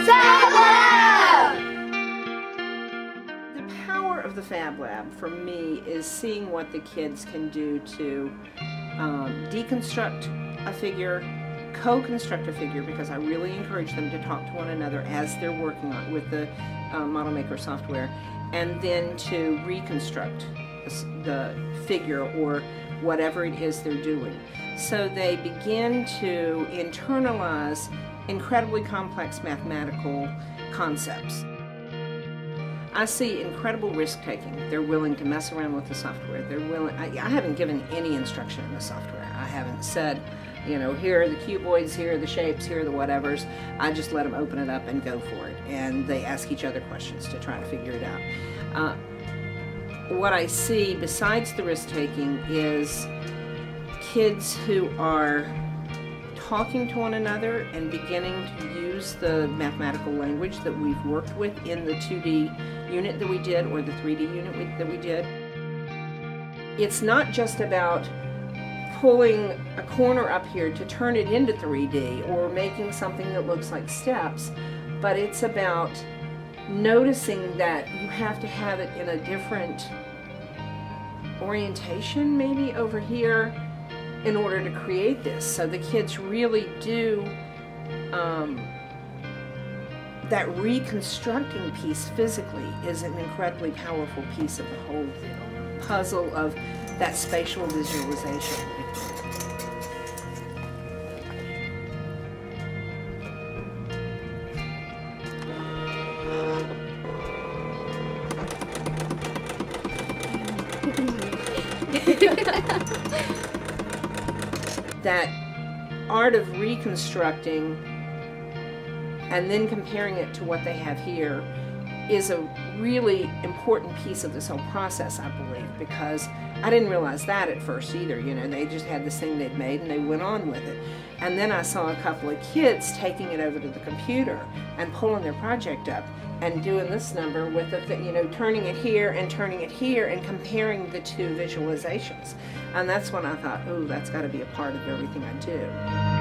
Fab Lab! The power of the Fab Lab for me is seeing what the kids can do to deconstruct a figure, co-construct a figure, because I really encourage them to talk to one another as they're working on with the Model Maker software, and then to reconstruct the figure or whatever it is they're doing. So they begin to internalize incredibly complex mathematical concepts. I see incredible risk-taking. They're willing to mess around with the software. They're willing. I haven't given any instruction in the software. I haven't said, you know, here are the cuboids, here are the shapes, here are the whatevers. I just let them open it up and go for it. And they ask each other questions to try to figure it out. What I see besides the risk-taking is kids who are talking to one another and beginning to use the mathematical language that we've worked with in the 2D unit that we did, or the 3D unit that we did. It's not just about pulling a corner up here to turn it into 3D or making something that looks like steps, but it's about noticing that you have to have it in a different orientation, maybe over here, in order to create this. So the kids really do that reconstructing piece physically is an incredibly powerful piece of the whole puzzle of that spatial visualization. That art of reconstructing and then comparing it to what they have here is a really important piece of this whole process, I believe, because I didn't realize that at first either. You know, they just had this thing they'd made and they went on with it. And then I saw a couple of kids taking it over to the computer and pulling their project up and doing this number with the thing, you know, turning it here and comparing the two visualizations. And that's when I thought, oh, that's got to be a part of everything I do.